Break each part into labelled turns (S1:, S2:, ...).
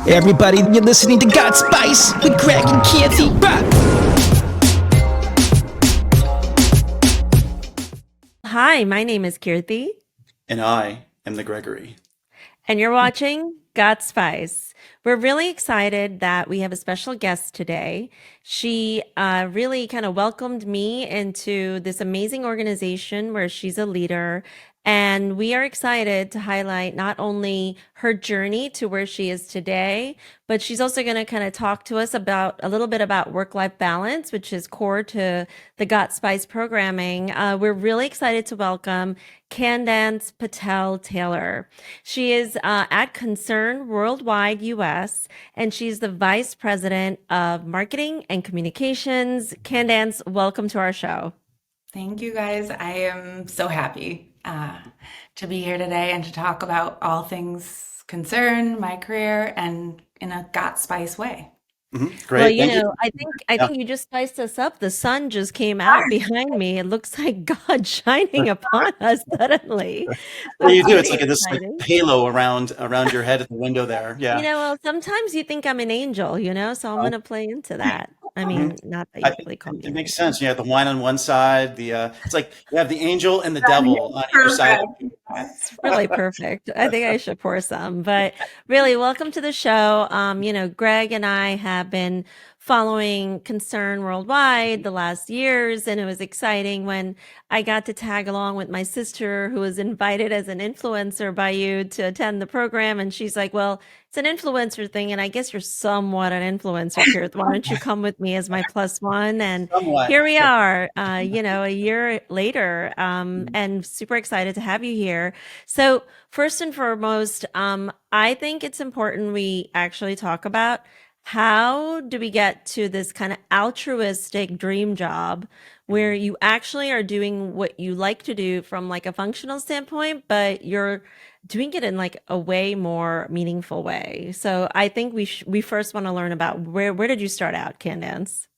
S1: Everybody, you're listening to God Spice with Greg and Kirti.
S2: Hi, my name is Kirti,
S3: And I am the Gregory.
S2: and you're watching Got Spice. We're really excited that we have a special guest today. She really kind of welcomed me into this amazing organization where she's a leader. And we are excited to highlight not only her journey to where she is today, but she's also going to kind of talk to us about a little bit about work-life balance, which is core to the Got Spice programming. We're really excited to welcome Candance Patel-Taylor. She is at Concern Worldwide US, and she's the Vice President of Marketing and Communications. Candance, welcome to our show.
S4: Thank you, guys. I am so happy to be here today and to talk about all things concern, my career, and in a Got Spice way.
S3: Great.
S2: Well,
S3: Thank you.
S2: I think you just spiced us up. The sun just came out behind me. It looks like God shining upon us suddenly.
S3: What do you
S2: That's
S3: do? It's
S2: pretty
S3: like this like
S2: exciting.
S3: halo around your head at the window there. Yeah.
S2: Well, sometimes you think I'm an angel, so I'm
S3: Oh,
S2: going to play into that. I
S3: mhm.
S2: mean, not that
S3: I
S2: you
S3: think
S2: really call me
S3: it
S2: an
S3: makes
S2: angel.
S3: sense. You have the wine on one side. It's like you have the angel and the
S4: That is
S3: devil on either side.
S4: perfect. Yes.
S2: Really perfect. I think I should pour some, but really, welcome to the show. Greg and I have been following Concern Worldwide the last years, and it was exciting when I got to tag along with my sister, who was invited as an influencer by you to attend the program. And she's like, well, it's an influencer thing, and I guess you're somewhat an influencer, Kirt. Why don't you come with me as my plus one? And
S3: Somewhat.
S2: here we are, a year later, and super excited to have you here. So first and foremost, I think it's important we actually talk about how do we get to this kind of altruistic dream job where you actually are doing what you like to do from like a functional standpoint, but you're doing it in like a way more meaningful way. So I think we first want to learn about where did you start out, Candance?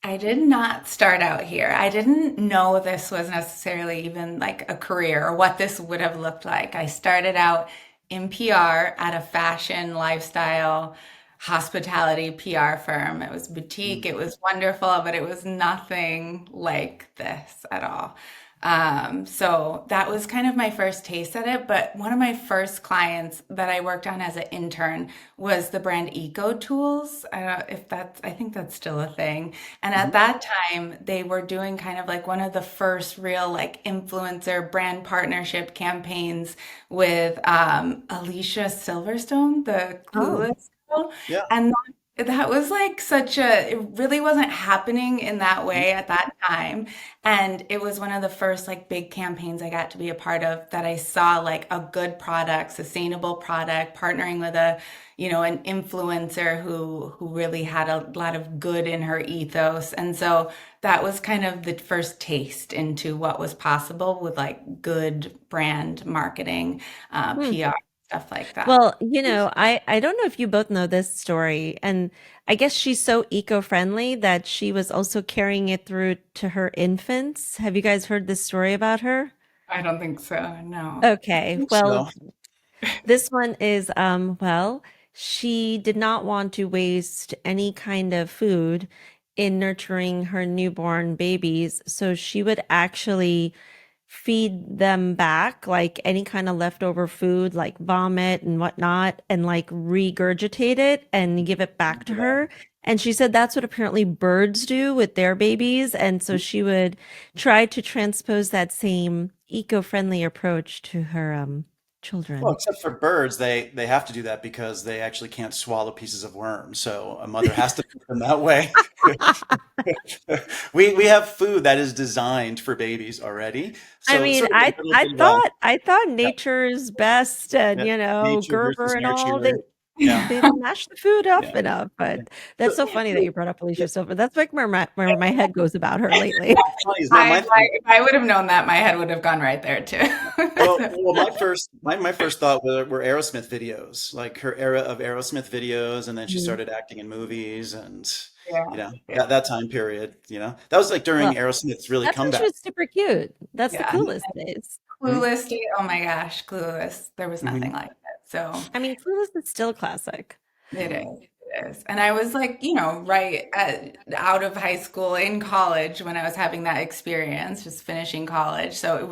S4: I did not start out here. I didn't know this was necessarily even like a career or what this would have looked like. I started out in PR at a fashion, lifestyle, hospitality PR firm. It was boutique,
S3: Mhm.
S4: it was wonderful, but it was nothing like this at all. So that was kind of my first taste at it. But one of my first clients that I worked on as an intern was the brand EcoTools. I don't know if that's, I think that's still a thing. And at
S3: Mhm.
S4: that time, they were doing kind of like one of the first real like influencer brand partnership campaigns with Alicia Silverstone, the
S2: Oh,
S4: Clueless girl.
S3: Yeah.
S4: And that was like such a, it really wasn't happening in that
S3: Mhm.
S4: way at that time. And it was one of the first like big campaigns I got to be a part of that I saw like a good product, sustainable product, partnering with an influencer who really had a lot of good in her ethos. And so that was kind of the first taste into what was possible with like good brand marketing,
S2: hmm.
S4: PR, stuff like that.
S2: Well, I don't know if you both know this story, and I guess she's so eco-friendly that she was also carrying it through to her infants. Have you guys heard this story about her?
S4: I don't think so, no.
S3: I
S2: Okay,
S3: think
S2: well,
S3: so.
S2: this one is, she did not want to waste any kind of food in nurturing her newborn babies, so she would actually feed them back like any kind of leftover food, like vomit and whatnot, and like regurgitate it and give it back to her. And she said that's what apparently birds do with their babies. And so she would try to transpose that same eco-friendly approach to her
S3: Well,
S2: children.
S3: except for birds, they have to do that because they actually can't swallow pieces of worm. So a mother has to feed them that way. We have food that is designed for babies already.
S2: I
S3: So
S2: mean,
S3: sort of a little bit of a
S2: I thought
S3: yeah,
S2: nature is best, and
S3: yeah, nature
S2: Gerber
S3: versus
S2: and all
S3: nurture. Yeah,
S2: they mash the food up
S3: yeah.
S2: enough.
S3: Yeah.
S2: But
S3: So,
S2: that's so funny that
S3: so
S2: you brought up
S3: yeah,
S2: Alicia Silver. That's like where my head goes about her lately.
S3: what's funny is that
S4: If I would have known that, my head would have gone right there too.
S3: my first thought were Aerosmith videos, like her era of Aerosmith videos, and then she
S2: Mhm.
S3: started acting in movies, and
S4: Yeah, yeah,
S3: that time period, that was like during
S2: Well,
S3: Aerosmith's really
S2: that's when she
S3: comeback.
S2: was super cute. That's the
S4: yeah.
S3: Mhm,
S2: coolest days.
S3: mhm,
S4: Clueless, oh my gosh, Clueless. There was nothing
S3: mhm.
S4: like it. So
S2: I mean, Clueless is still a classic.
S4: it is. It is. And I was like, out of high school in college when I was having that experience, just finishing college. So it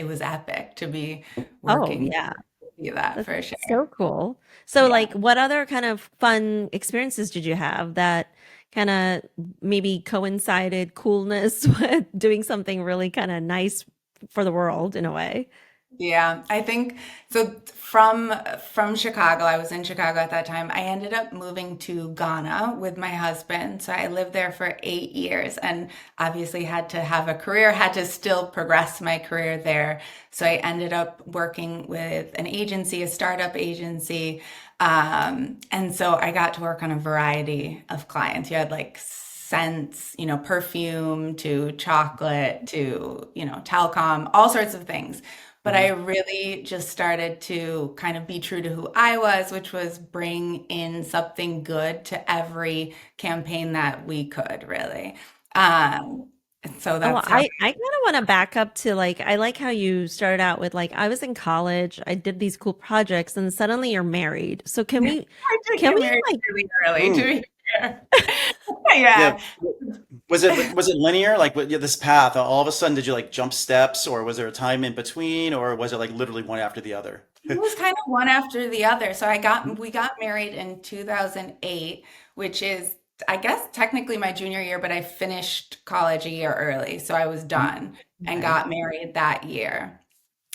S4: was epic to be
S2: Oh,
S4: working
S2: yeah.
S4: through that
S2: That's
S4: for sure.
S2: so cool. So,
S4: Yeah.
S2: like, what other kind of fun experiences did you have that kind of maybe coincided coolness with doing something really kind of nice for the world in a way?
S4: Yeah, I think so. From Chicago, I was in Chicago at that time. I ended up moving to Ghana with my husband. So I lived there for 8 years and obviously had to have a career, had to still progress my career there. So I ended up working with an agency, a startup agency. And so I got to work on a variety of clients. You had like scents, perfume to chocolate to, telecom, all sorts of things. But I
S3: Hmm.
S4: really just started to kind of be true to who I was, which was bring in something good to every campaign that we could, really. And so
S2: Oh,
S4: that's how.
S2: I kind of want to back up to like, I like how you started out with like, I was in college, I did these cool projects, and suddenly you're married. So
S4: I did
S2: can
S4: get
S2: we
S4: married
S2: like,
S4: really early, to
S3: Mm.
S4: be fair.
S3: Yeah.
S4: Yeah.
S3: Was it linear? Like yeah, this path, all of a sudden, did you like jump steps, or was there a time in between, or was it like literally one after the other?
S4: It was kind of one after the other. So we got married in 2008, which is, I guess, technically my junior year, but I finished college a year early. So I was done and
S3: Okay.
S4: got married that year.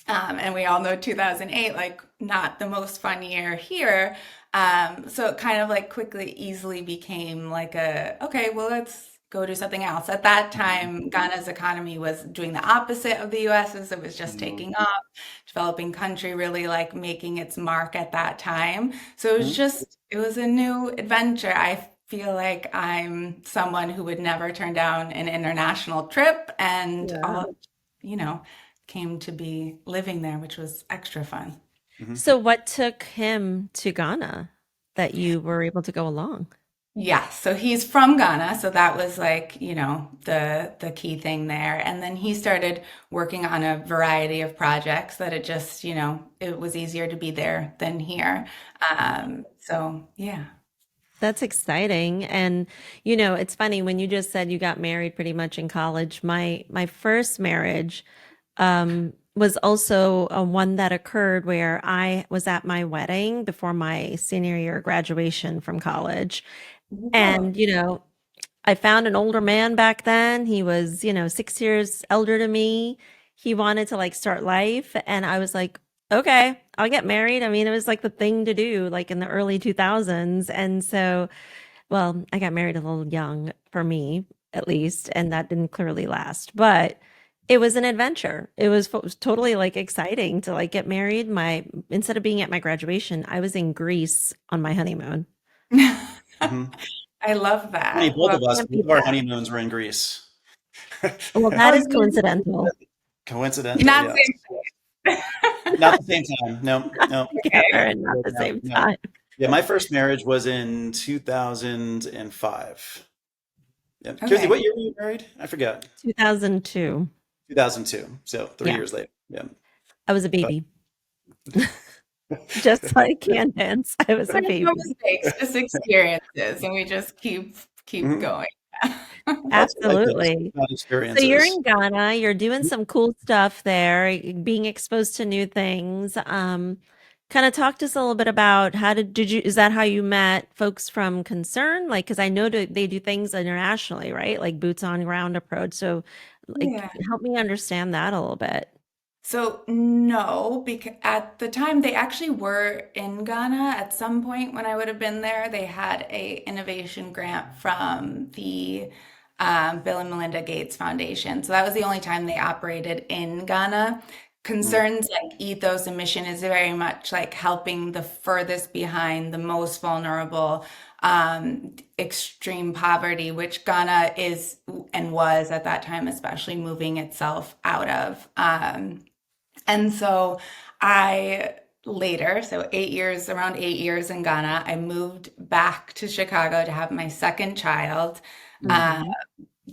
S4: And we all know 2008, like not the most fun year here. So it kind of like quickly, easily became like okay, well, let's go do something else. At that time, Ghana's economy was doing the opposite of the US's. It was just taking off, developing country really like making its mark at that time. So it was a new adventure. I feel like I'm someone who would never turn down an international trip and
S2: yeah.
S4: all, you know, came to be living there, which was extra fun.
S3: Hmm.
S2: So what took him to Ghana that you were able to go along?
S4: Yeah, so he's from Ghana, so that was like, the key thing there. And then he started working on a variety of projects that it just, it was easier to be there than here. So yeah.
S2: That's exciting. And it's funny when you just said you got married pretty much in college. My first marriage was also one that occurred where I was at my wedding before my senior year graduation from college.
S4: Oh,
S2: And, I found an older man back then. He was, 6 years elder to me. He wanted to like start life. And I was like, okay, I'll get married. I mean, it was like the thing to do, like in the early 2000s. And so, well, I got married a little young for me, at least, and that didn't clearly last. But it was an adventure. It was totally like exciting to like get married. Instead of being at my graduation, I was in Greece on my honeymoon.
S3: Hmm.
S4: I love
S3: Funny,
S4: that.
S3: both
S4: Well,
S3: of us,
S2: Can't
S3: both
S2: beat
S3: of our
S2: that.
S3: honeymoons were in Greece.
S2: Well, that
S4: oh,
S2: is coincidental.
S3: Coincidental,
S4: not
S3: yes.
S4: same.
S3: Not the same time. No, no.
S2: Together and not the
S3: No,
S2: same
S3: no.
S2: time.
S3: Yeah, my first marriage was in 2005. Yeah. Kirti,
S4: Okay.
S3: what year were you married? I forgot.
S2: 2002.
S3: 2002. So three
S2: Yeah,
S3: years later. Yeah.
S2: I was a
S3: But
S2: baby. Just like Candance, I was a
S4: There's no
S2: baby.
S4: mistakes, just experiences, and we just keep
S3: mhm.
S4: going.
S3: That's what I like this
S2: Absolutely.
S3: about
S2: So you're
S3: experiences.
S2: in Ghana, you're doing some cool stuff there, being exposed to new things. Kind of talk to us a little bit about is that how you met folks from Concern? Like, because I know they do things internationally, right? Like boots on ground approach. So, like,
S4: Yeah.
S2: help me understand that a little bit.
S4: So no, because at the time they actually were in Ghana. At some point when I would have been there, they had a innovation grant from the Bill and Melinda Gates Foundation. So that was the only time they operated in Ghana.
S3: Mm,
S4: Concerns like ethos and mission is very much like helping the furthest behind, the most vulnerable, extreme poverty, which Ghana is and was at that time, especially moving itself out of. And so I later, so 8 years, around 8 years in Ghana, I moved back to Chicago to have my second child. Uh,
S2: Mhm.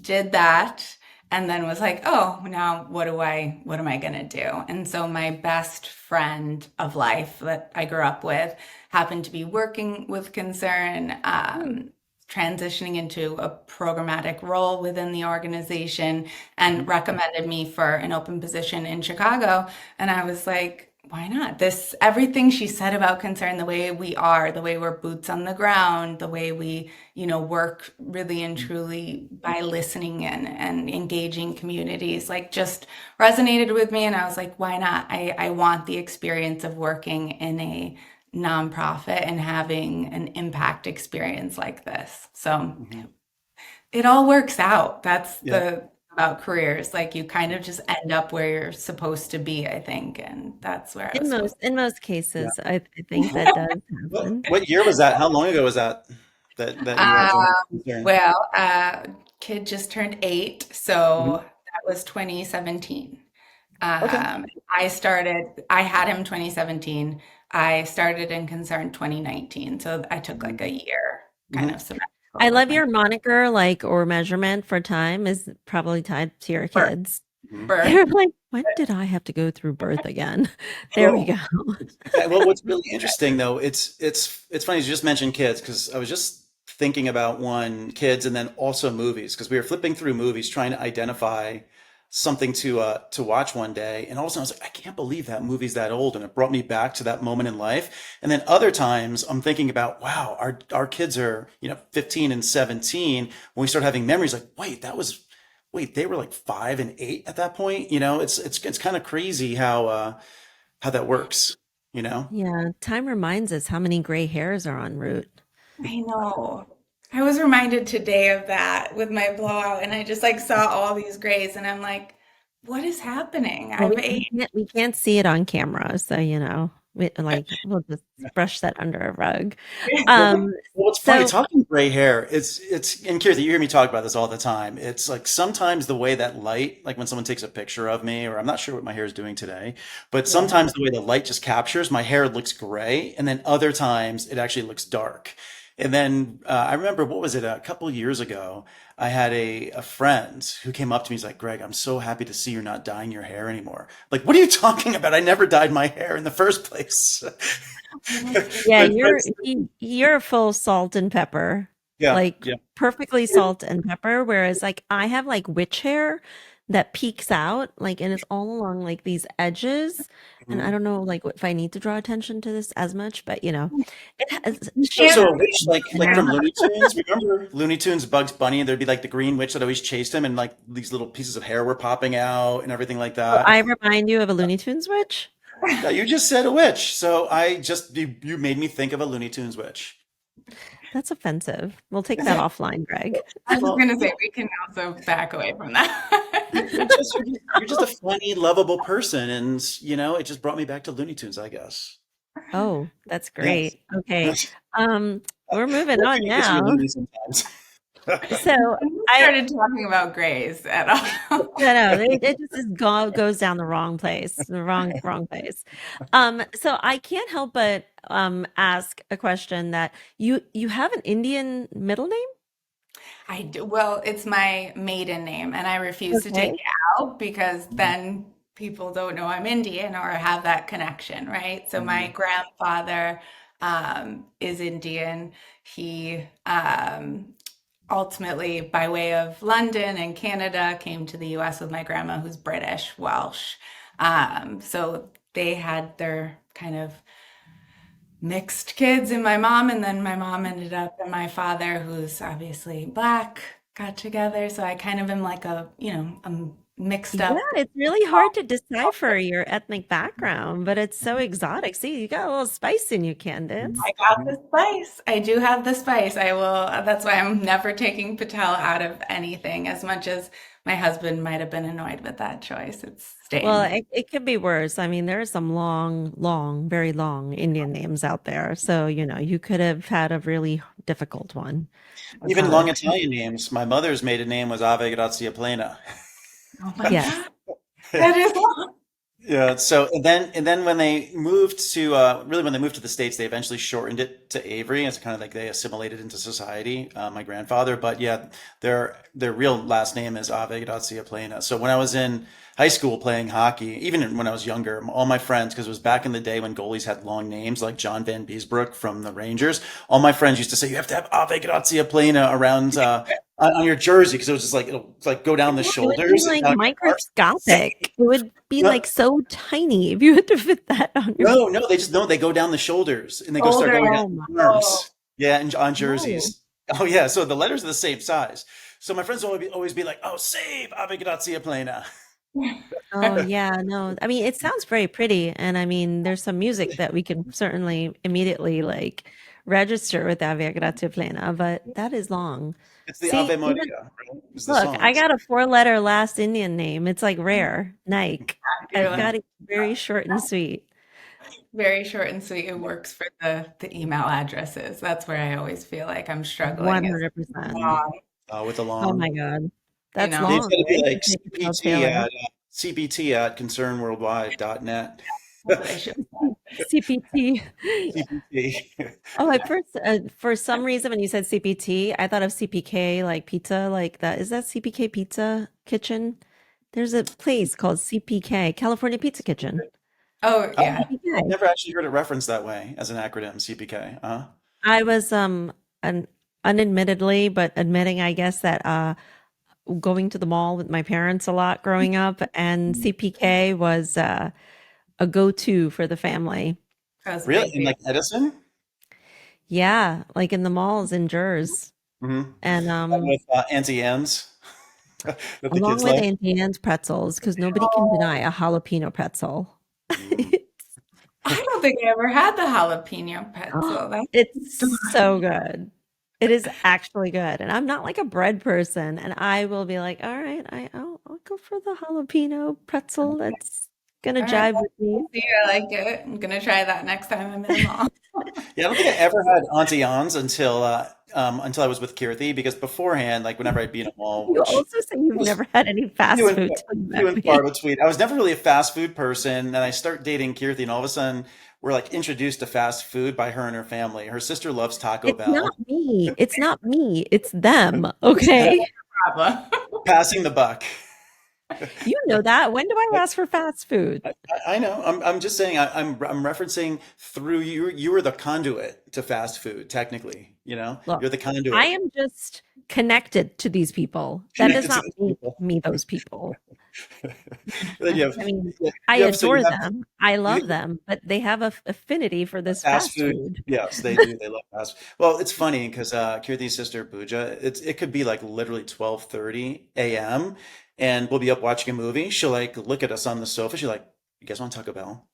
S4: did that. and then was like, oh, now what am I gonna do? And so my best friend of life that I grew up with happened to be working with Concern,
S2: Hmm.
S4: transitioning into a programmatic role within the organization, and recommended me for an open position in Chicago. And I was like, why not? This, everything she said about Concern, the way we are, the way we're boots on the ground, the way we, work really and truly by listening in and engaging communities, like just resonated with me. And I was like, why not? I want the experience of working in a nonprofit and having an impact experience like this. So
S3: Mhm.
S4: it all works out. That's
S3: Yeah.
S4: the about careers. Like you kind of just end up where you're supposed to be, I think. And that's where I
S2: In
S4: was
S2: most
S4: supposed
S2: in most
S3: Yeah.
S2: cases, I think
S3: What,
S2: that does
S3: what
S2: happen.
S3: what year was that? How long ago was that that
S4: to.
S3: you joined Concern?
S4: Well, kid just turned 8,
S3: Mhm.
S4: so that was 2017.
S3: Okay.
S4: I had him 2017. I started in Concern 2019. So I took like a year kind
S3: Mhm.
S4: of
S2: I
S4: sabbatical with
S2: love
S4: my
S2: your moniker, like, or measurement for time is probably tied to your
S4: birth.
S2: kids.
S3: Mhm.
S4: birth.
S2: They're like, when did I have to go through birth again? There we
S3: Well,
S2: go.
S3: well, what's really interesting though, it's funny you just mentioned kids because I was just thinking about one kids and then also movies because we were flipping through movies trying to identify something to watch one day, and all of a sudden I was like, I can't believe that movie's that old, and it brought me back to that moment in life. And then other times I'm thinking about, wow, our kids are 15 and 17 when we start having memories like, wait, they were like 5 and 8 at that point. It's kind of crazy how that works, you know?
S2: Yeah, time reminds us how many gray hairs are en route.
S4: I know. I was reminded today of that with my blowout, and I just like saw all these grays, and I'm like, what is happening?
S2: Well,
S4: I've aged.
S2: we can't see it on camera, so we'll just brush that under a rug.
S3: Well,
S2: Um,
S3: well, it's funny
S2: so
S3: talking gray hair. It's and Kirti, you hear me talk about this all the time. It's like sometimes the way that light, like when someone takes a picture of me, or I'm not sure what my hair is doing today, but
S4: Yeah.
S3: sometimes the way the light just captures, my hair looks gray, and then other times it actually looks dark. And then I remember, what was it, a couple years ago? I had a friend who came up to me. He's like, Greg, I'm so happy to see you're not dyeing your hair anymore. Like, what are you talking about? I never dyed my hair in the first place.
S2: yeah,
S3: But
S2: you're a full salt and pepper,
S3: yeah,
S2: like
S3: yeah.
S2: perfectly salt and pepper. Whereas like I have like witch hair that peeks out, like, and it's all along like these edges. And I
S3: Mhm.
S2: don't know like if I need to draw attention to this as much, but it has
S3: So,
S2: shape
S3: so a witch, like
S2: and
S3: from Looney Tunes. Remember Looney Tunes, Bugs Bunny, and there'd be like the green witch that always chased him, and like these little pieces of hair were popping out and everything like
S2: so
S3: that.
S2: I remind you of a Looney Tunes witch.
S3: Yeah, you just said a witch, so you made me think of a Looney Tunes witch.
S2: That's offensive. We'll take that offline, Greg.
S4: I was
S3: Well,
S4: gonna say we can also back away from
S3: you're
S4: that.
S3: just you're just a funny, lovable person, and it just brought me back to Looney Tunes, I guess.
S2: Oh, that's
S3: Yes.
S2: great. Okay. Um, we're moving
S3: What
S2: on
S3: can get you
S2: now.
S3: loony sometimes?
S2: So
S4: We
S2: I
S4: started talking about grays at all.
S2: no, it just goes down the wrong place, the wrong place. So I can't help but ask a question that you have an Indian middle name?
S4: I do. Well, it's my maiden name, and I refuse to take
S2: Okay.
S4: it out because then people don't know I'm Indian or have that connection, right? So my
S3: Mhm.
S4: grandfather is Indian. He ultimately, by way of London and Canada, came to the US with my grandma, who's British, Welsh. So they had their kind of mixed kids in my mom, and then my mom ended up and my father, who's obviously black, got together. So I kind of am like I'm mixed
S2: Yeah,
S4: up.
S2: it's really hard to decipher your ethnic background, but it's so exotic. See, you got a little spice in you,
S3: Mhm.
S2: Candace.
S4: I got the
S3: Mhm.
S4: spice. I do have the spice. I will. That's why I'm never taking Patel out of anything, as much as my husband might have been annoyed with that choice. It's
S2: Well,
S4: staying.
S2: it could be worse. I mean, there are some very long Indian names out there. So, you could have had a really difficult one.
S3: Even
S2: Uh,
S3: long Italian names. My mother's maiden name was Ave Grazia Plena.
S4: Oh my
S2: yes.
S4: God. That is long.
S3: Yeah. So and then when they moved to really when they moved to the States, they eventually shortened it to Avery. It's kind of like they assimilated into society. My grandfather, but yeah, their real last name is Ave Grazia Plena. So when I was in high school playing hockey, even when I was younger, all my friends, because it was back in the day when goalies had long names like John Van Beesbrook from the Rangers, all my friends used to say you have to have Ave Grazia Plena around on your jersey because it was just like it'll like go down the
S2: It would be
S3: shoulders and
S2: like
S3: down your arms.
S2: microscopic. It would be
S3: No,
S2: like so tiny if you had to fit that on your.
S3: no, they just no, they go down the shoulders and they go start
S4: Older.
S3: going down
S2: Oh my.
S3: the arms. Yeah, and on
S2: No.
S3: jerseys. Oh yeah, so the letters are the same size. So my friends will always be like, "Oh, save Ave Grazia Plena."
S2: Oh yeah, no. I mean, it sounds very pretty, and I mean, there's some music that we can certainly immediately like register with Ave Grazia Plena, but that is long.
S3: It's the
S2: See,
S3: Ave
S2: even
S3: Maria, right? Is the
S2: look, I
S3: songs.
S2: got a four-letter last Indian name. It's like rare, Nike.
S4: You're
S2: I've
S4: like
S2: got it very short and sweet.
S4: very short and sweet. It works for the email addresses. That's where I always feel like I'm struggling. Is
S2: 100%.
S4: long,
S3: With the
S2: Oh
S3: long.
S2: my God.
S4: you
S2: That's
S4: know.
S3: It's
S2: long,
S3: got to be
S2: right? For
S3: like
S2: Candance
S3: CPT
S2: Patel-Taylor.
S3: at concernworldwide.net.
S4: That's what I should.
S2: CPT.
S3: CPT.
S2: Oh, at first, for some reason, when you said CPT, I thought of CPK, like pizza, like that. Is that CPK Pizza Kitchen? There's a place called CPK, California Pizza Kitchen.
S4: Oh
S3: Oh,
S4: yeah.
S3: I've
S2: CPK.
S3: never actually heard it referenced that way as an acronym, CPK.
S2: I was an unadmittedly, but admitting, I guess, that going to the mall with my parents a lot growing up, and CPK was a go-to for the family.
S4: That was a
S3: Really?
S4: big
S3: In
S4: deal.
S3: like Edison?
S2: Yeah, like in the malls in Jersey.
S3: Mm-hmm.
S2: And
S3: With Auntie Anne's that the
S2: along
S3: kids
S2: with
S3: like.
S2: Auntie Anne's pretzels, because nobody can
S4: Oh,
S2: deny a jalapeno pretzel.
S3: Mm.
S4: I don't think I ever had the jalapeno
S2: Oh,
S4: pretzel. That's
S2: it's so good. It is actually good. And I'm not like a bread person, and I will be like, all right, I'll go for the jalapeno pretzel. That's gonna
S4: all right.
S2: jive with me.
S4: See, I like it. I'm gonna try that next time I'm in the mall.
S3: Yeah, I don't think I ever had Auntie Anne's until I was with Kirti because beforehand, like whenever I'd be in a mall,
S2: You
S3: which
S2: also say you've
S3: was
S2: never had any
S3: few
S2: fast
S3: and
S2: food till you
S3: few
S2: met
S3: and far
S2: me.
S3: between. I was never really a fast food person, and I start dating Kirti, and all of a sudden we're like introduced to fast food by her and her family. Her sister loves Taco
S2: It's not
S3: Bell.
S2: me. It's not me. It's them.
S3: It's them
S2: Okay.
S4: Problem.
S3: passing the buck.
S2: You know that. When do I ask for fast food?
S3: I know. I'm just saying. I'm referencing through you. You were the conduit to fast food, technically.
S2: Look,
S3: You're the
S2: I
S3: conduit
S2: am just connected to these people. That does
S3: connected to
S2: not
S3: these
S2: make
S3: people.
S2: me those people.
S3: Then
S2: I mean, I
S3: you have so you
S2: adore
S3: have
S2: them. I
S3: you
S2: love them, but they have a affinity for this
S3: fast
S2: fast
S3: food.
S2: food.
S3: Yes, they do. They love fast. Well, it's funny because Kirti's sister Pooja, it could be like literally 12:30 a.m. and we'll be up watching a movie. She'll like look at us on the sofa. She's like, "You guys want Taco Bell?"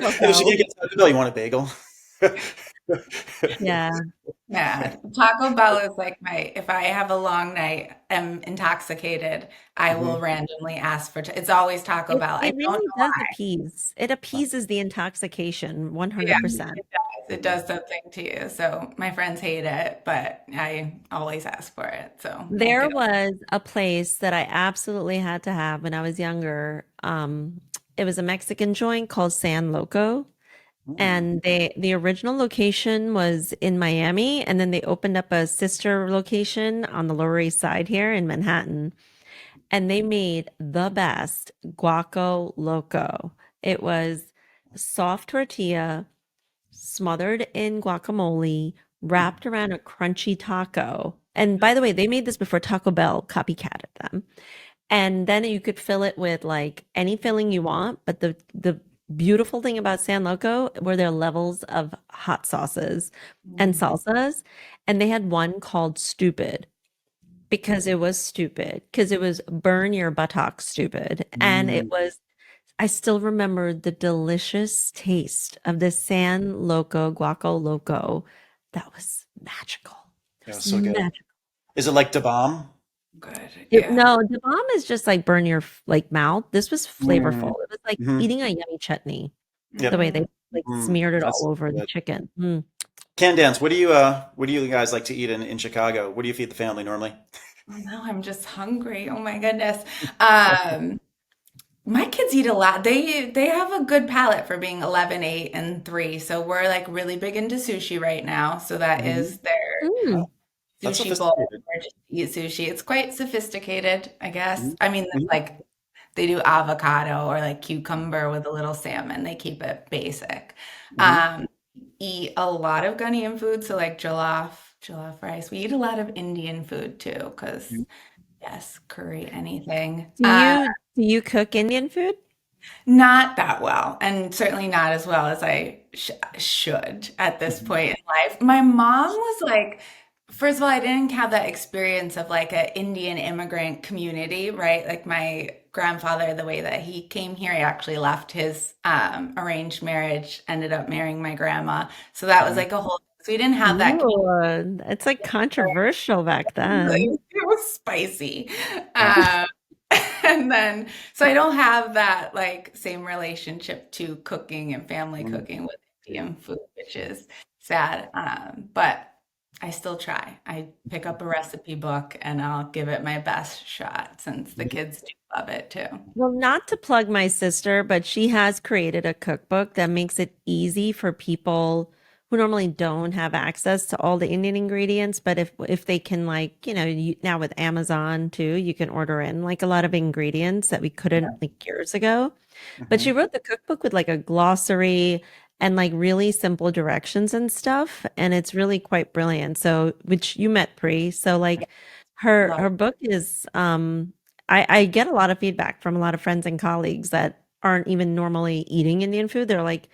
S2: Taco
S3: And if she
S2: Bell.
S3: can't get Taco Bell, you want a bagel?
S2: Yeah.
S4: Yeah, Taco Bell is like if I have a long night, am intoxicated, I will
S3: Mhm.
S4: randomly ask for, it's always Taco
S2: It
S4: Bell. I
S2: it
S4: don't
S2: really
S4: know
S2: does
S4: why.
S2: appease. It appeases the intoxication
S4: Yeah,
S2: 100%.
S4: it does. It does something to you. So my friends hate it, but I always ask for it. So I
S2: There
S4: get
S2: was a place that I absolutely had to have when I was younger. It was a Mexican joint called San Loco.
S3: Mm.
S2: And the original location was in Miami, and then they opened up a sister location on the Lower East Side here in Manhattan. And they made the best guaco loco. It was soft tortilla smothered in guacamole, wrapped around a crunchy taco. And by the way, they made this before Taco Bell copycatted them. And then you could fill it with like any filling you want. But the beautiful thing about San Loco were their levels of hot sauces and
S4: it.
S2: salsas. And they had one called Stupid because it was stupid, because it was burn your buttocks stupid. And it
S3: Mm.
S2: was, I still remember the delicious taste of the San Loco Guaco Loco. That was magical. It
S3: Yeah,
S2: was
S3: so good.
S2: magical.
S3: Is it like Da Bomb?
S4: Good.
S2: It,
S4: Yeah.
S2: no, the bomb is just like burn your like mouth. This was flavorful.
S3: Mm.
S2: It was like
S3: Hmm.
S2: eating a yummy chutney, the
S3: Yep.
S2: way
S4: Mhm.
S2: they like
S3: Mm.
S2: smeared it all
S3: That's
S2: over the
S3: good.
S2: chicken. Mm.
S3: Candance, what do you guys like to eat in Chicago? What do you feed the family normally?
S4: Oh, now I'm just hungry. Oh my goodness. Um, My kids eat a lot. They have a good palate for being 11, 8, and 3. So we're like really big into sushi right now. So that
S3: Mhm.
S4: is their
S2: Mm.
S3: That's
S4: sushi bowl.
S3: sophisticated.
S4: Or just eat sushi. It's quite sophisticated, I guess.
S3: Mhm.
S4: I mean,
S3: Mhm.
S4: like they do avocado or like cucumber with a little salmon. They keep it basic.
S3: Mhm.
S4: Um, Eat a lot of Ghanaian food, so like jollof rice. We eat a lot of Indian food too, because yes, curry, anything.
S2: Do you cook Indian food?
S4: Not that well, and certainly not as well as I should at this
S3: Mhm.
S4: point in life. My mom was like, first of all, I didn't have that experience of like an Indian immigrant community, right? Like my grandfather, the way that he came here, he actually left his arranged marriage, ended up marrying my grandma. So that was
S3: Mhm.
S4: like a whole, so we didn't have that
S2: Ooh, it's like controversial back then.
S4: it was spicy.
S3: Yeah.
S4: Um, and then, so I don't have that like same relationship to cooking and family
S3: Mhm.
S4: cooking with Indian food, which is sad. But I still try. I pick up a recipe book and I'll give it my best shot since the
S3: Mhm.
S4: kids do love it too.
S2: Well, not to plug my sister, but she has created a cookbook that makes it easy for people who normally don't have access to all the Indian ingredients. But if they can, like, now with Amazon too, you can order in like a lot of ingredients that we couldn't like years ago. But she
S3: Mhm.
S2: wrote the cookbook with like a glossary and like really simple directions and stuff, and it's really quite brilliant. So, which you met Pri, so like her
S4: Love
S2: her book is I get a lot of feedback from a lot of friends and colleagues that aren't even normally eating Indian food. They're like,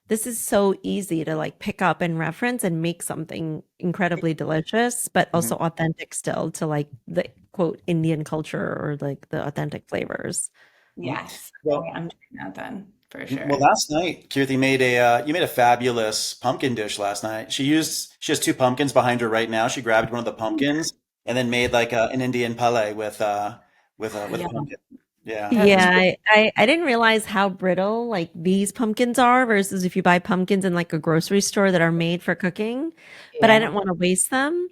S2: this is so easy to like pick up and reference and make something incredibly delicious, but also
S3: Mhm.
S2: authentic still to like the quote Indian culture or like the authentic flavors.
S3: Mhm.
S4: Yes,
S3: Well,
S4: I'm doing that then for
S3: well,
S4: sure.
S3: last night, Kirti made you made a fabulous pumpkin dish last night. She has two pumpkins behind her right now. She grabbed one of the pumpkins and then made like an Indian pale with a
S4: Yeah,
S3: pumpkin. Yeah.
S4: that
S3: It's
S2: Yeah, I didn't realize how brittle like these pumpkins are versus if you buy pumpkins in like a grocery store that are made for cooking, but I
S4: yeah.
S2: didn't want to waste them.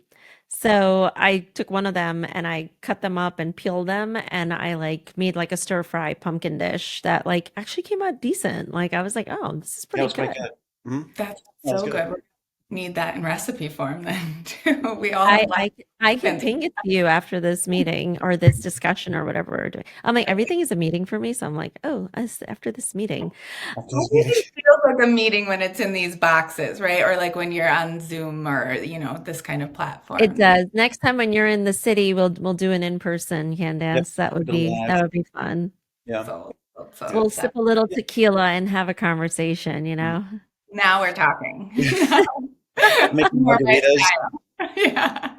S2: So I took one of them and I cut them up and peeled them and I like made like a stir fry pumpkin dish that like actually came out decent. Like I was like, oh, this is
S3: Yeah, it
S2: pretty
S3: was quite
S2: good.
S3: good. Hmm.
S4: That's
S3: That was
S4: so
S3: good.
S4: good. We need that in recipe form then too. We all have
S2: I
S4: lots
S2: I I
S4: of
S2: can
S4: pumpkins.
S2: ping it to you after this meeting or this discussion or whatever we're doing. I'm like, everything is a meeting for me. So I'm like, oh, after this meeting.
S4: I think it feels like a meeting when it's in these boxes, right? Or like when you're on Zoom or, this kind of
S2: It
S4: platform.
S2: does. Next time when you're in the city, we'll do an in-person
S3: Yep.
S2: Candance. That would
S3: Go
S2: be
S3: live.
S2: that would be fun.
S3: Yeah.
S4: So
S2: We'll
S4: excited.
S2: sip a little
S3: Yeah.
S2: tequila and have a conversation, you know?
S4: Now we're talking.
S3: Making
S4: More my
S3: margaritas.
S4: style. Yeah.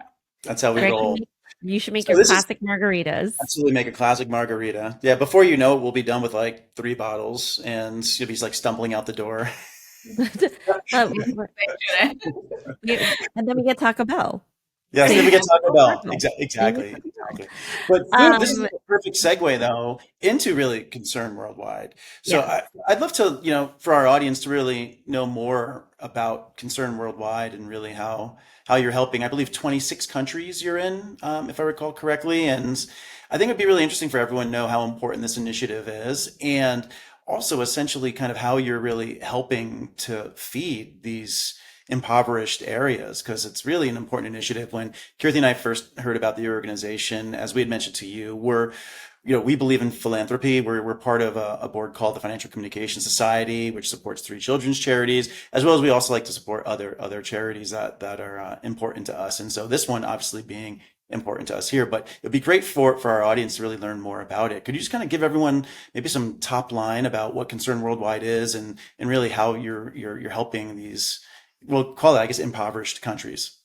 S3: That's how we
S2: Greg,
S3: roll.
S2: you should make
S3: So
S2: your
S3: this is
S2: classic margaritas.
S3: absolutely make a classic margarita. Yeah, before you know it, we'll be done with like three bottles and you'll be like stumbling out the door.
S2: But and then we get Taco Bell.
S3: Yes, then we
S2: Save
S3: get
S2: time
S3: Taco
S2: for
S3: Bell.
S2: Taco. Then we get
S3: Exactly,
S2: Taco Bell.
S3: exactly. But food, this is
S2: Um,
S3: a perfect segue though into really concern worldwide. So
S2: yes.
S3: I'd love to, for our audience to really know more about concern worldwide and really how you're helping. I believe 26 countries you're in, if I recall correctly, and I think it'd be really interesting for everyone to know how important this initiative is, and also essentially kind of how you're really helping to feed these impoverished areas because it's really an important initiative. When Kirti and I first heard about the organization, as we had mentioned to you, we believe in philanthropy. We're part of a board called the Financial Communication Society, which supports three children's charities, as well as we also like to support other charities that are important to us. And so this one obviously being important to us here, but it'd be great for our audience to really learn more about it. Could you just kind of give everyone maybe some top line about what Concern Worldwide is and really how you're helping these, we'll call it, I guess, impoverished countries?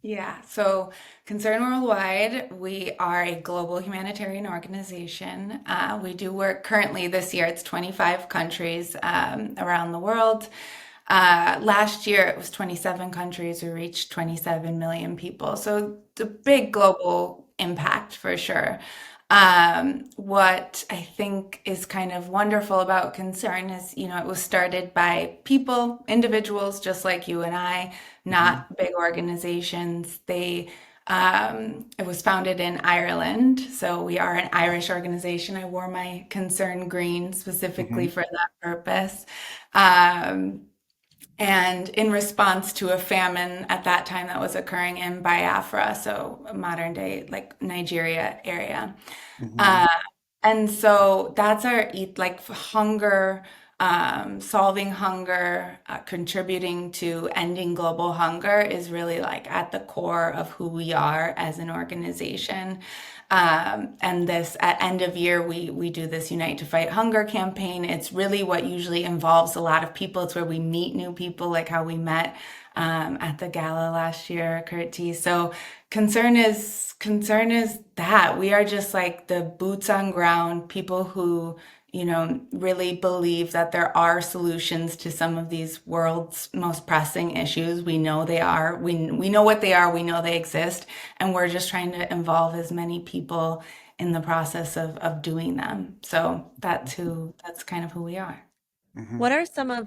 S4: Yeah, so Concern Worldwide, we are a global humanitarian organization. We do work currently this year, it's 25 countries around the world. Last year, it was 27 countries. We reached 27 million people. So the big global impact for sure. What I think is kind of wonderful about Concern is, it was started by people, individuals just like you and I,
S3: Hmm.
S4: not big organizations. They It was founded in Ireland, so we are an Irish organization. I wore my concern green specifically
S3: Hmm.
S4: for that purpose. Um, and in response to a famine at that time that was occurring in Biafra, so modern day like Nigeria area.
S3: Hmm.
S4: Uh, and so that's our eat like hunger, solving hunger, contributing to ending global hunger is really like at the core of who we are as an organization. And this at end of year, we do this Unite to Fight Hunger campaign. It's really what usually involves a lot of people. It's where we meet new people, like how we met at the gala last year, Kirti. So concern is that we are just like the boots on ground people who really believe that there are solutions to some of these world's most pressing issues. We know they are. We know what they are. We know they exist, and we're just trying to involve as many people in the process of doing them. So that's kind of who we are.
S3: Hmm.
S2: What are some of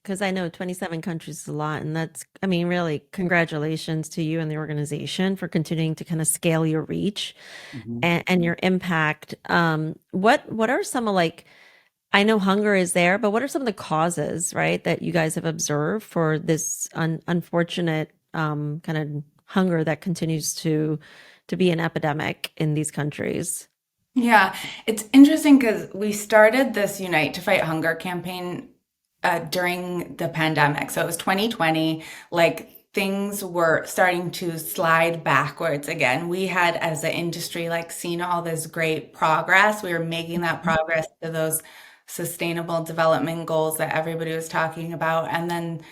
S2: because I know 27 countries is a lot, and that's, I mean, really congratulations to you and the organization for continuing to kind of scale your reach
S3: Hmm.
S2: and your impact. What are some of like, I know hunger is there, but what are some of the causes, right, that you guys have observed for this unfortunate kind of hunger that continues to be an epidemic in these countries?
S4: Yeah, it's interesting because we started this Unite to Fight Hunger campaign during the pandemic. So it was 2020, like things were starting to slide backwards again. We had, as an industry, like seen all this great progress. We were making that progress to those sustainable development goals that everybody was talking about. And then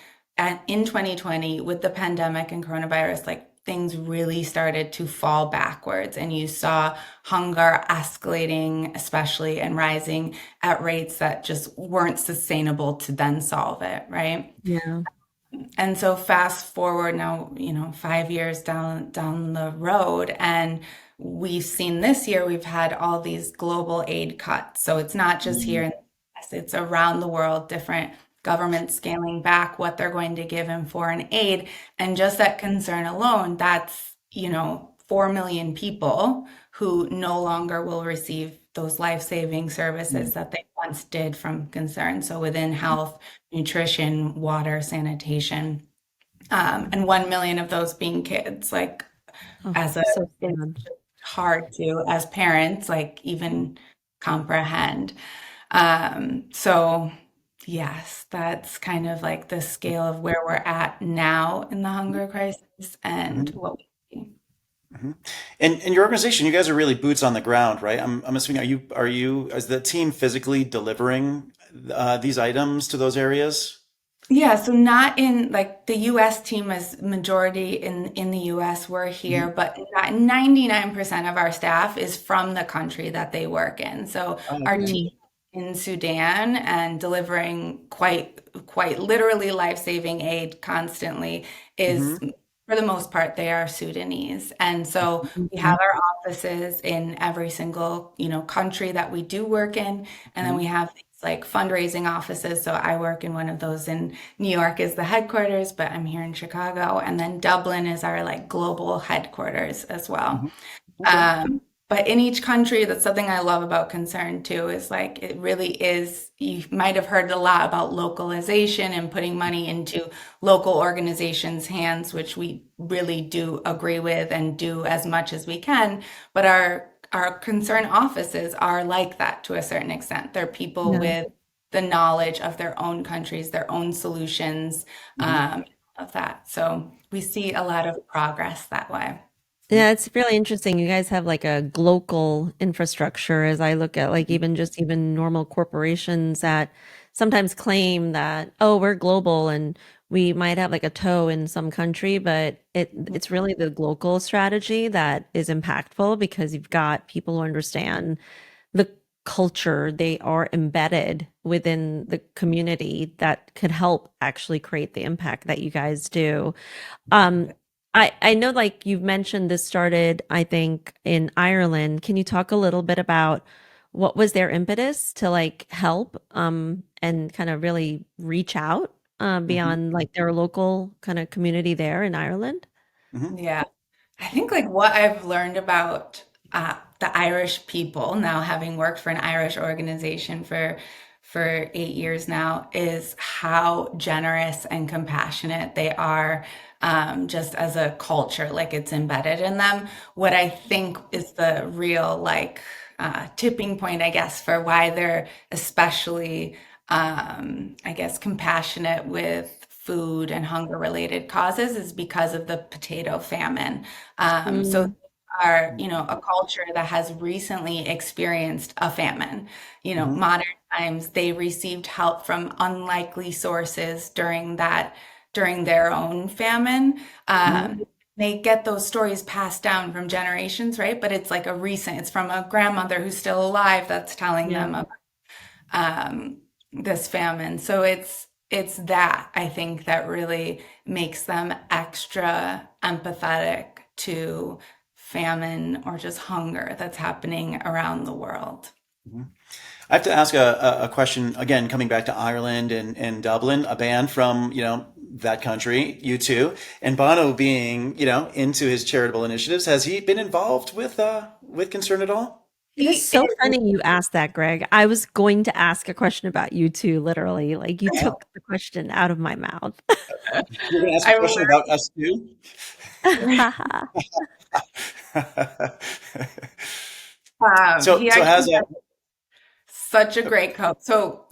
S4: in 2020, with the pandemic and coronavirus, like things really started to fall backwards. And you saw hunger escalating, especially and rising at rates that just weren't sustainable to then solve it, right?
S2: Yeah.
S4: And so fast forward now, 5 years down the road, and we've seen this year we've had all these global aid cuts. So it's not just here in the US, it's around the world, different governments scaling back what they're going to give in foreign aid. And just that concern alone, that's, 4 million people who no longer will receive those life-saving services that they once did from concern. So within health, nutrition, water, sanitation, and 1 million of those being kids. Like,
S2: Oh,
S4: as a,
S2: so
S4: it's
S2: sad.
S4: hard to, as parents, like even comprehend. So yes, that's kind of like the scale of where we're at now in the hunger crisis and
S3: Hmm.
S4: what we see.
S3: Hmm. And your organization, you guys are really boots on the ground, right? I'm assuming, are you is the team physically delivering these items to those areas?
S4: Yeah, so not in like the US team is majority in the US, we're here,
S3: Hmm.
S4: but 99% of our staff is from the country that they work in. So
S3: Oh,
S4: our
S3: okay.
S4: team
S2: Mm,
S4: in Sudan and delivering quite literally life-saving aid constantly is,
S3: Hmm.
S4: for the most part, they are Sudanese. And so we
S2: mhm.
S4: have our offices in every single, country that we do work in. And then
S3: Hmm.
S4: we have these like fundraising offices. So I work in one of those in New York is the headquarters, but I'm here in Chicago. And then Dublin is our like global headquarters as well.
S3: Hmm. Okay.
S4: But in each country, that's something I love about Concern too, is like it really is, you might have heard a lot about localization and putting money into local organizations' hands, which we really do agree with and do as much as we can. But our Concern offices are like that to a certain extent. They're people
S2: Yeah.
S4: with the knowledge of their own countries, their own solutions,
S3: Hmm.
S4: of that. So we see a lot of progress that way.
S2: Yeah, it's really interesting. You guys have like a global infrastructure as I look at like even normal corporations that sometimes claim that, oh, we're global and we might have like a toe in some country, but it's really the local strategy that is impactful because you've got people who understand the culture, they are embedded within the community that could help actually create the impact that you guys do. Um, I know like you've mentioned this started, I think, in Ireland. Can you talk a little bit about what was their impetus to like help and kind of really reach out
S3: Hmm.
S2: beyond like their local kind of community there in Ireland?
S3: Hmm.
S4: Yeah. I think like what I've learned about the Irish people now, having worked for an Irish organization for 8 years now, is how generous and compassionate they are, just as a culture, like it's embedded in them. What I think is the real like tipping point, I guess, for why they're especially, I guess, compassionate with food and hunger related causes is because of the potato famine. So
S2: Mm,
S4: are, a culture that has recently experienced a famine.
S3: Hmm.
S4: Modern times, they received help from unlikely sources during their own famine.
S3: Hmm.
S4: They get those stories passed down from generations, right? But it's like it's from a grandmother who's still alive that's telling
S2: yeah.
S4: them about this famine. So it's that I think that really makes them extra empathetic to famine or just hunger that's happening around the world.
S3: Hmm. I have to ask a question again, coming back to Ireland and Dublin, a band from, that country, you too, and Bono being, into his charitable initiatives. Has he been involved with Concern at all?
S2: It is
S4: He
S2: so funny you asked that, Greg. I was going to ask a question about you too, literally. Like you
S3: Oh,
S2: took the question out of my mouth.
S3: you're going to ask a
S4: I
S3: question about us too? So,
S4: he
S3: so has
S4: actually
S3: a,
S4: such a great coach. So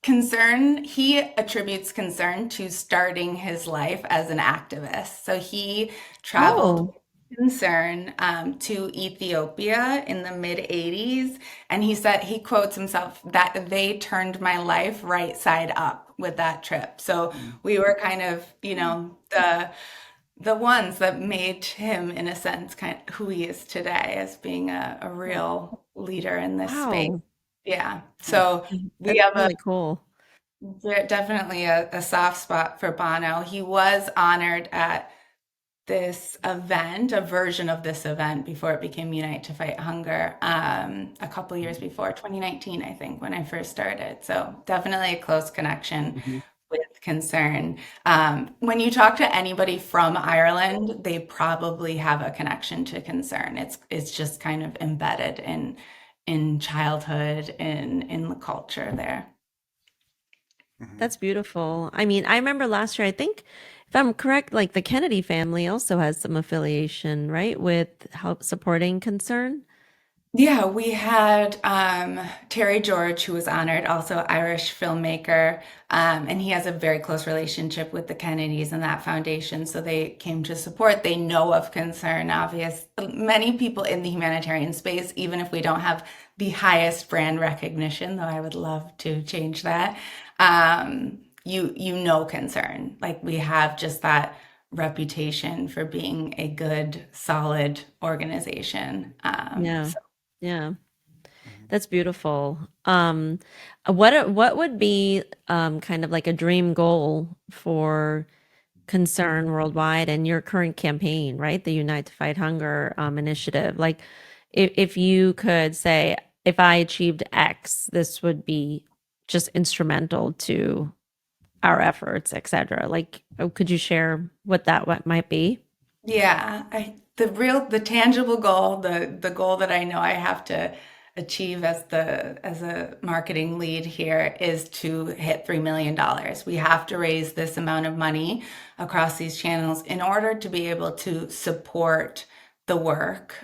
S4: concern, he attributes concern to starting his life as an activist. So he traveled
S2: Oh,
S4: with concern to Ethiopia in the mid 80s. And he said, he quotes himself that they turned my life right side up with that trip. So we were kind of, the ones that made him, in a sense, kind of who he is today as being a real leader in this space.
S2: wow.
S4: Yeah. So we
S2: That's
S4: have
S2: really cool.
S4: definitely a soft spot for Bono. He was honored at this event, a version of this event before it became Unite to Fight Hunger, a couple years before, 2019, I think, when I first started. So definitely a close connection
S3: Mhm.
S4: with concern. When you talk to anybody from Ireland, they probably have a connection to concern. It's just kind of embedded in childhood, in the culture there.
S3: Mhm.
S2: That's beautiful. I mean, I remember last year, I think, if I'm correct, like the Kennedy family also has some affiliation, right, with help supporting concern.
S4: Yeah, we had Terry George, who was honored, also Irish filmmaker, and he has a very close relationship with the Kennedys and that foundation. So they came to support. They know of concern, obvious. Many people in the humanitarian space, even if we don't have the highest brand recognition, though I would love to change that, you know concern. Like we have just that reputation for being a good, solid organization.
S2: Yeah.
S4: So
S2: Yeah.
S3: Mhm.
S2: That's beautiful. What would be kind of like a dream goal for concern worldwide and your current campaign, right? The Unite to Fight Hunger initiative. Like, if you could say, if I achieved X, this would be just instrumental to our efforts, etc. Like, could you share what might be?
S4: yeah, the tangible goal, the goal that I know I have to achieve as a marketing lead here is to hit $3 million. We have to raise this amount of money across these channels in order to be able to support the work,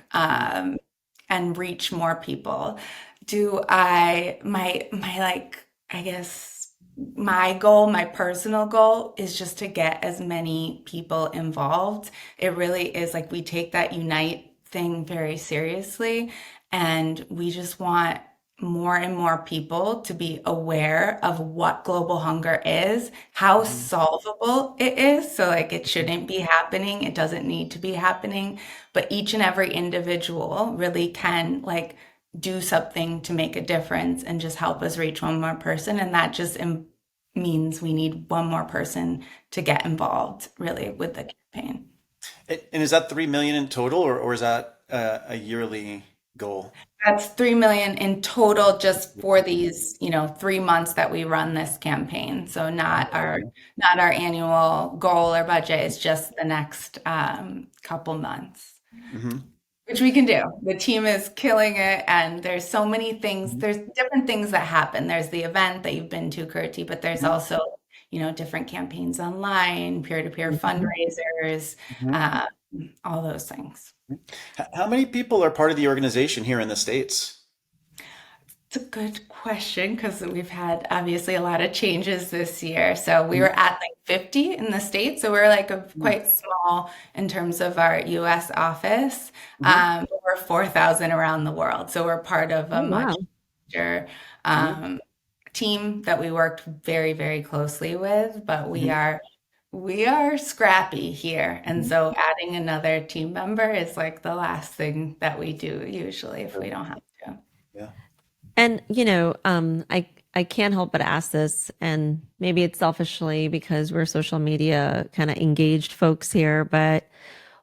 S4: and reach more people. Do I my like I guess my goal, my personal goal is just to get as many people involved. It really is like we take that unite thing very seriously, and we just want more and more people to be aware of what global hunger is, how
S3: Mhm.
S4: solvable it is. So, like, it shouldn't be happening, it doesn't need to be happening, but each and every individual really can, like, do something to make a difference and just help us reach one more person. And that just means we need one more person to get involved really with the campaign.
S3: And is that 3 million in total, or is that a yearly? goal?
S4: That's 3 million in total just for these, 3 months that we run this campaign. So not our annual goal or budget. It's just the next couple months,
S3: Hmm.
S4: which we can do. The team is killing it, and there's so many things.
S3: Hmm.
S4: There's different things that happen. There's the event that you've been to, Kirti, but there's also, different campaigns online, peer-to-peer fundraisers,
S3: Hmm.
S4: uh, all those things.
S3: How many people are part of the organization here in the States?
S4: It's a good question because we've had obviously a lot of changes this year. So we were at like 50 in the States. So we're like quite small in terms of our US office.
S3: Hmm.
S4: But we're 4,000 around the world. So we're part of a
S2: Oh,
S4: much
S2: wow.
S4: larger
S3: Hmm.
S4: team that we worked very, very closely with. But we
S3: Hmm.
S4: are we are scrappy here. And so adding another team member is like the last thing that we do usually if we don't have to.
S3: Yeah.
S2: And I can't help but ask this, and maybe it's selfishly because we're social media kind of engaged folks here, but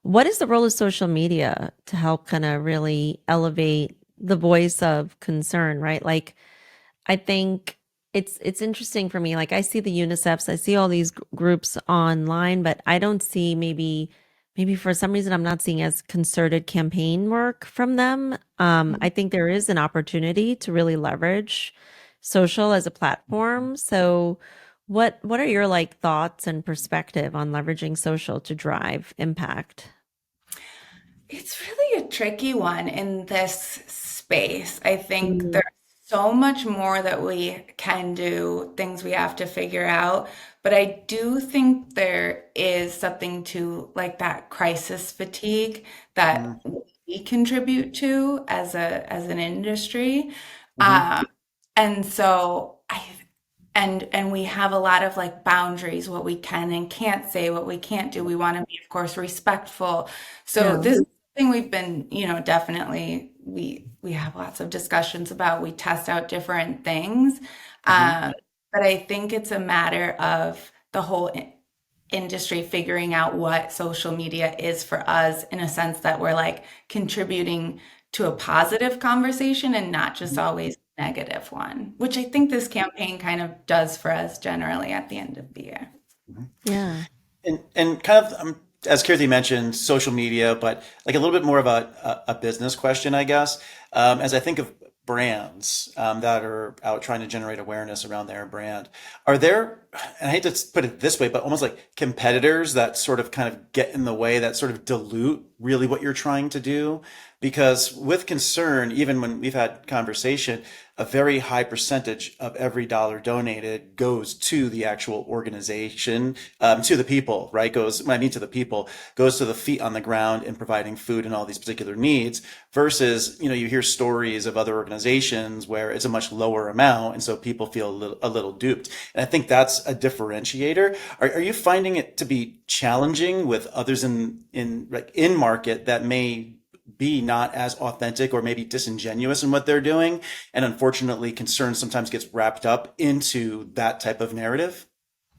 S2: what is the role of social media to help kind of really elevate the voice of concern, right? Like I think it's interesting for me. Like I see the UNICEFs, I see all these groups online, but I don't see maybe for some reason I'm not seeing as concerted campaign work from them. I think there is an opportunity to really leverage social as a platform. So what are your like thoughts and perspective on leveraging social to drive impact?
S4: It's really a tricky one in this space. I think
S2: Mm,
S4: there's so much more that we can do, things we have to figure out. But I do think there is something to like that crisis fatigue that we contribute to as an industry.
S3: Mm-hmm.
S4: Um, and so and we have a lot of like boundaries, what we can and can't say, what we can't do. We want to be, of course, respectful. So
S2: yeah.
S4: this is something we've been, definitely we have lots of discussions about. We test out different things.
S3: Hmm.
S4: Um, but I think it's a matter of the whole industry figuring out what social media is for us in a sense that we're like contributing to a positive conversation and not just always a negative one, which I think this campaign kind of does for us generally at the end of the year.
S2: Yeah.
S3: And kind of as Kirti mentioned, social media, but like a little bit more of a business question, I guess. As I think of brands that are out trying to generate awareness around their brand, are there, and I hate to put it this way, but almost like competitors that sort of kind of get in the way, that sort of dilute really what you're trying to do? Because with concern, even when we've had conversation, a very high percentage of every dollar donated goes to the actual organization, to the people, right? Goes, when I mean to the people, goes to the feet on the ground in providing food and all these particular needs versus, you hear stories of other organizations where it's a much lower amount. And so people feel a little duped. And I think that's a differentiator. Are you finding it to be challenging with others in market that may be not as authentic or maybe disingenuous in what they're doing? And unfortunately, concern sometimes gets wrapped up into that type of narrative.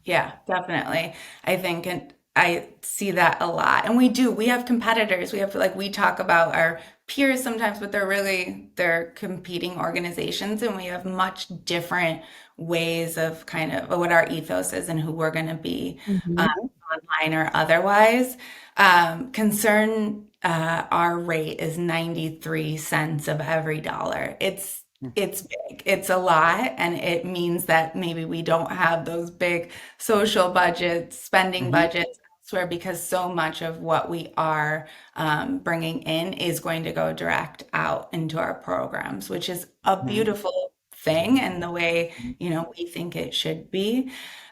S4: Yeah, definitely. I think, and I see that a lot. And we have competitors. We have like, we talk about our peers sometimes, but they're competing organizations, and we have much different ways of kind of what our ethos is and who we're going to be um,
S2: Mhm.
S4: online or otherwise. Concern, our rate is 93 cents of every dollar. It's big. It's a lot, and it means that maybe we don't have those big social budgets, spending
S3: Hmm.
S4: budgets elsewhere because so much of what we are bringing in is going to go direct out into our programs, which is a beautiful thing and the way, we think it should be.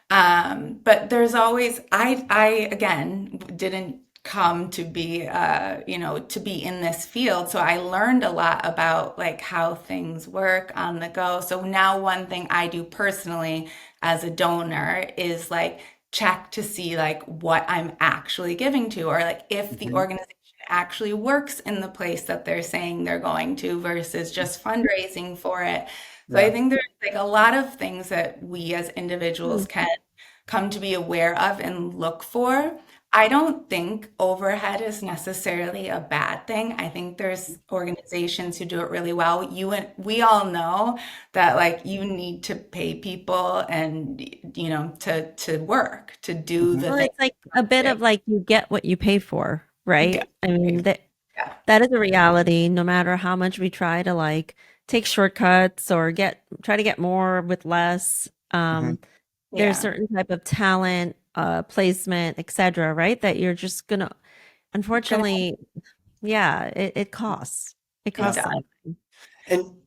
S4: But there's always, I again didn't come to be, to be in this field. So I learned a lot about like how things work on the go. So now one thing I do personally as a donor is like check to see like what I'm actually giving to, or like if the
S3: Hmm.
S4: organization actually works in the place that they're saying they're going to versus just fundraising for it. So I
S3: Yeah.
S4: think there's like a lot of things that we as individuals can come to be aware of and look for. I don't think overhead is necessarily a bad thing. I think there's organizations who do it really well. You and we all know that like you need to pay people and to work, to do
S3: Mhm.
S4: the
S2: Well,
S4: thing.
S2: it's like a bit of like you get what you pay for,
S4: Yeah.
S2: right? I mean,
S4: Yeah.
S2: that is a reality, no matter how much we try to like take shortcuts or try to get more with less.
S3: Mhm.
S2: There's
S4: Yeah.
S2: certain type of talent, placement, etc., right? That you're just gonna,
S4: Gonna,
S2: unfortunately, yeah, it costs. It
S4: it
S3: Yeah.
S2: costs
S4: does.
S2: something.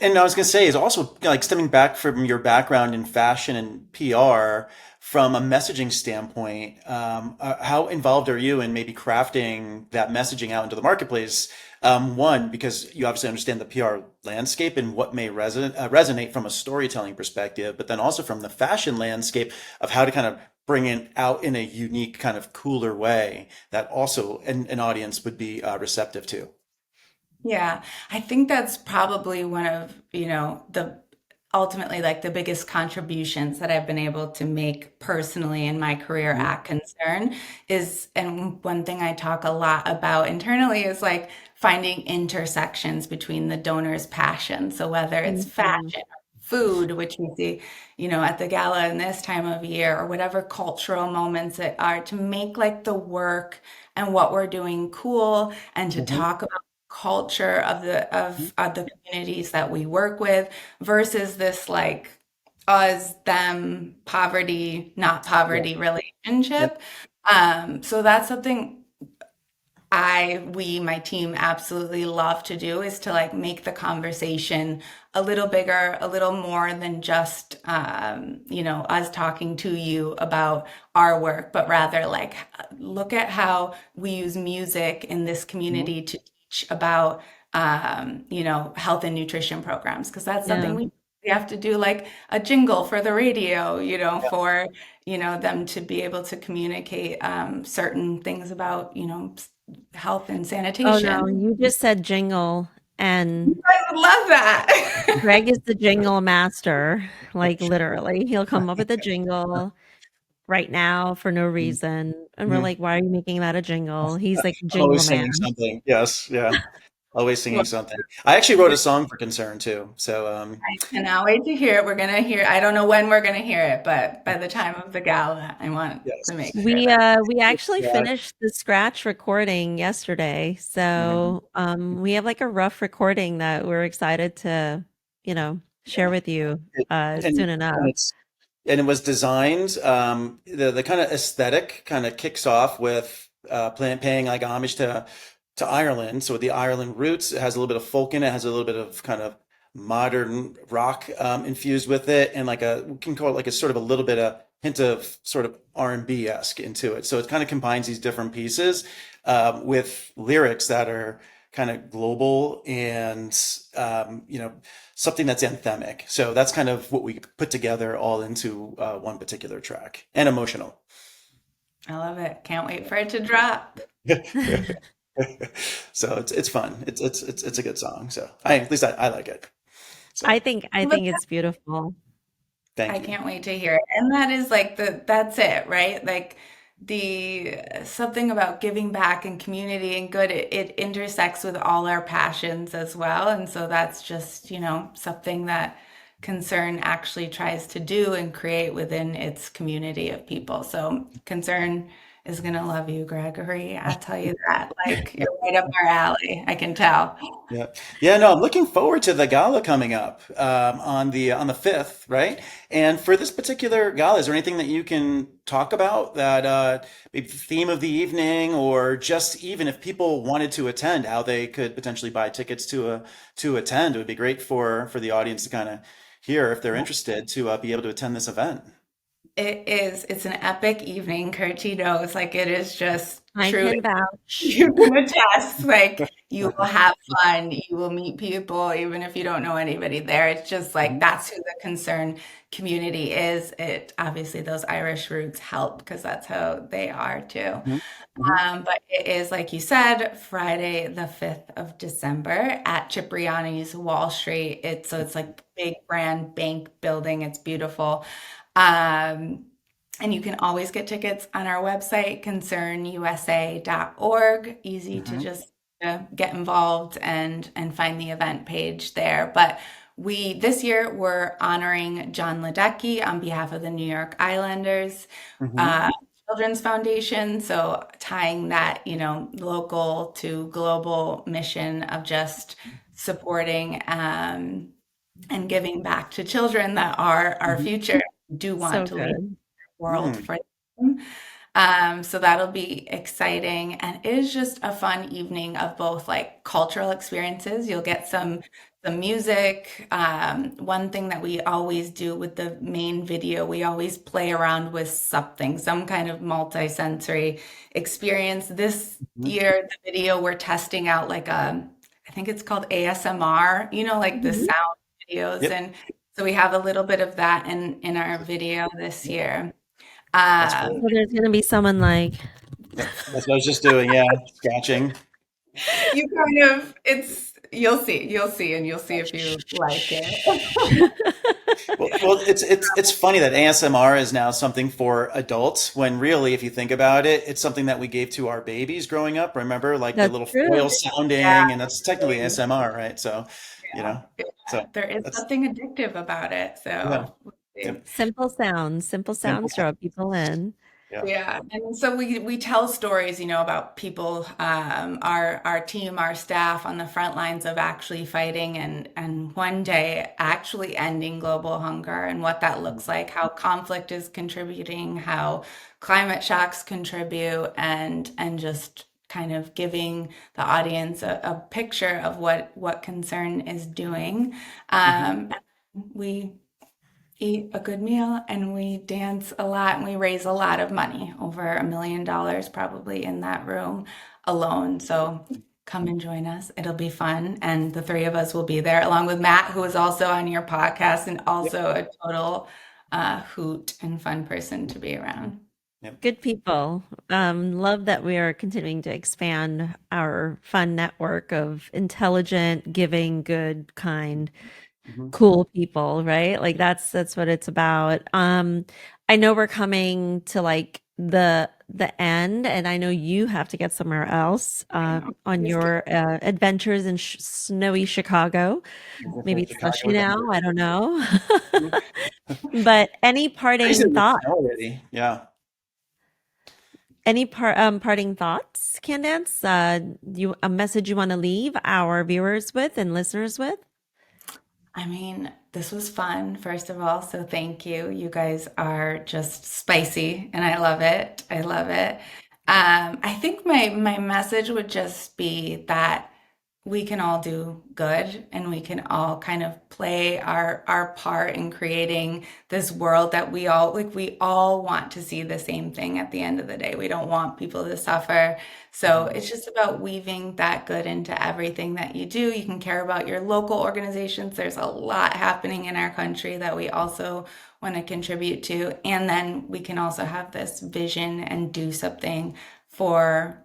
S3: And I was going to say is also like stemming back from your background in fashion and PR from a messaging standpoint. How involved are you in maybe crafting that messaging out into the marketplace? One, because you obviously understand the PR landscape and what may resonate from a storytelling perspective, but then also from the fashion landscape of how to kind of bring it out in a unique kind of cooler way that also an audience would be receptive to.
S4: Yeah, I think that's probably one of, the ultimately like the biggest contributions that I've been able to make personally in my career
S3: Mhm.
S4: at Concern is, and one thing I talk a lot about internally is like finding intersections between the donor's passion. So whether it's
S2: Mhm.
S4: fashion, food, which we see, at the gala in this time of year, or whatever cultural moments it are, to make like the work and what we're doing cool and to
S3: Mhm.
S4: talk about culture of the communities that we work with versus this like us them poverty not
S3: Yeah.
S4: poverty
S3: Yeah.
S4: relationship. So that's something my team absolutely love to do is to like make the conversation a little bigger, a little more than just, us talking to you about our work, but rather like look at how we use music in this
S3: Mhm.
S4: community to teach about, health and nutrition programs. Cause that's something
S2: Yeah.
S4: we have to do like a jingle for the radio, for, them to be able to communicate, certain things about, health and
S2: Oh no,
S4: sanitation.
S2: you just said jingle, and
S4: I would love that.
S2: Greg is the jingle master. Like literally, he'll come up with a jingle right now for no reason, and we're
S3: Mhm.
S2: like, "Why are you making that a jingle?" He's like
S3: I'm
S2: jingle
S3: always singing
S2: man.
S3: something. Yes, yeah, always
S4: Well,
S3: singing something. I actually wrote a song for Concern too. So,
S4: I cannot wait to hear it. We're gonna hear. I don't know when we're gonna hear it, but by the time of the gala, I want to
S3: yes.
S4: make sure that.
S2: We actually
S3: Yeah.
S2: finished the scratch recording yesterday,
S3: Mhm.
S2: so we have like a rough recording that we're excited to, share
S3: Yeah.
S2: with you
S3: It,
S2: soon enough.
S3: and it was designed. The kind of aesthetic kind of kicks off with paying like homage to Ireland. So with the Ireland roots, it has a little bit of folk in it, has a little bit of kind of modern rock infused with it, and like we can call it like a sort of a little bit of hint of sort of R&B esque into it. So it kind of combines these different pieces with lyrics that are kind of global and something that's anthemic. So that's kind of what we put together all into one particular track and emotional.
S4: I love it. Can't wait for it to drop.
S3: So it's fun. It's a good song. So at least I like it. So
S2: I
S4: But
S2: think it's beautiful.
S3: thank
S4: I
S3: you.
S4: can't wait to hear it. And that is like that's it, right? Like the something about giving back and community and good, it intersects with all our passions as well. And so that's just, something that Concern actually tries to do and create within its community of people. So Concern is gonna love you, Gregory. I'll tell you that. Like you're right up our alley. I can tell.
S3: Yeah, yeah. No, I'm looking forward to the gala coming up on the 5th, right? And for this particular gala, is there anything that you can talk about that maybe the theme of the evening, or just even if people wanted to attend, how they could potentially buy tickets to attend? It would be great for the audience to kind of hear if they're interested to be able to attend this event.
S4: It's an epic evening. Kirti knows, like it is just
S2: I
S4: true.
S2: can vouch.
S4: You can attest, like you will have fun, you will meet people, even if you don't know anybody there. It's just like
S3: Mhm.
S4: that's who the Concern community is. It obviously those Irish roots help because that's how they are too.
S3: Mhm. Mhm.
S4: But it is, like you said, Friday the 5th of December at Cipriani's Wall Street. It's like big brand bank building. It's beautiful. Um, And you can always get tickets on our website, concernusa.org. Easy to just get involved and find the event page there. But this year we're honoring John Ledecky on behalf of the New York Islanders Children's Foundation. So tying that, local to global mission of just supporting and giving back to children that are our future, do want
S2: So
S4: to leave
S2: good.
S4: world for them. So that'll be exciting. And it is just a fun evening of both like cultural experiences. You'll get some music. One thing that we always do with the main video, we always play around with something, some kind of multi-sensory experience. This year, the video, we're testing out like I think it's called ASMR, like the sound videos.
S3: Yep.
S4: And so we have a little bit of that in our video this year.
S3: That's
S2: So
S3: cool.
S2: there's going to be someone like,
S3: Yep. That's what I was just doing. Yeah, scratching.
S4: You you'll see, and you'll see if you like it.
S3: Well, it's funny that ASMR is now something for adults when really, if you think about it, it's something that we gave to our babies growing up. Remember, like the
S2: that's
S3: little
S2: true.
S3: foil sounding, and that's technically ASMR, right? So, so
S4: There is
S3: that's
S4: something addictive about it.
S3: yeah,
S4: So we'll see.
S3: yep.
S2: Simple
S3: Simple
S2: sounds draw people in.
S3: Yeah.
S4: Yeah, and so we tell stories, about people, our team, our staff on the front lines of actually fighting and one day actually ending global hunger and what that looks like, how conflict is contributing, how climate shocks contribute, and just kind of giving the audience a picture of what Concern is doing. And we eat a good meal and we dance a lot and we raise a lot of money, over $1 million probably in that room alone. So come and join us. It'll be fun. And the three of us will be there along with Matt, who is also on your podcast and also a total hoot and fun person to be around.
S2: Good people. Love that we are continuing to expand our fun network of intelligent, giving, good, kind, cool people, right? Like that's what it's about. I know we're coming to like the end, and I know you have to get somewhere else on your adventures in snowy Chicago. Maybe it's
S3: Chicago
S2: slushy now.
S3: adventure.
S2: I don't know. But any
S3: Crazy
S2: parting
S3: that it's
S2: thoughts?
S3: snow already. Yeah.
S2: Any parting thoughts, Candance? A message you want to leave our viewers with and listeners with?
S4: I mean, this was fun, first of all. So thank you. You guys are just spicy and I love it. I love it. I think my message would just be that we can all do good and we can all kind of play our part in creating this world that we all want to see the same thing at the end of the day. We don't want people to suffer. So it's just about weaving that good into everything that you do. You can care about your local organizations. There's a lot happening in our country that we also want to contribute to. And then we can also have this vision and do something for,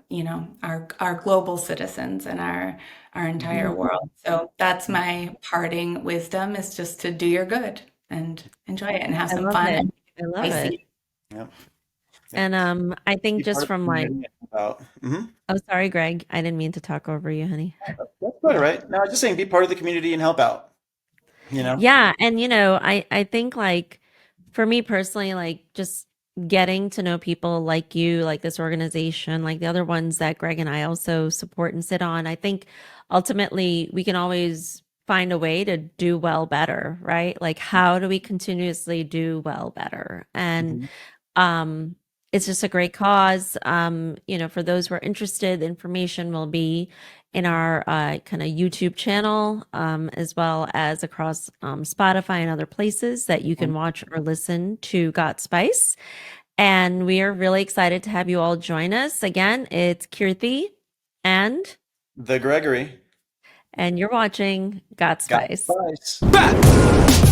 S4: our global citizens and our entire world. So that's my parting wisdom, is just to do your good and enjoy it and have
S2: I
S4: some
S2: love
S4: fun.
S2: it.
S4: And
S2: I love it.
S4: spicy.
S3: Yep.
S2: And I
S3: Be
S2: think just
S3: part of
S2: from
S3: the
S2: like,
S3: community about.
S2: oh, sorry, Greg, I didn't mean to talk over you, honey.
S3: That's quite all right. No, I was just saying, be part of the community and help out.
S2: Yeah, and I think like for me personally, like just getting to know people like you, like this organization, like the other ones that Greg and I also support and sit on, I think ultimately we can always find a way to do well better, right? Like how do we continuously do well better? And it's just a great cause. For those who are interested, the information will be in our kind of YouTube channel, as well as across Spotify and other places that you can watch or listen to Got Spice. And we are really excited to have you all join us. Again, it's Kirti and
S3: The Gregory
S2: you're watching Got
S3: got
S2: Spice.
S3: spice.
S1: Back.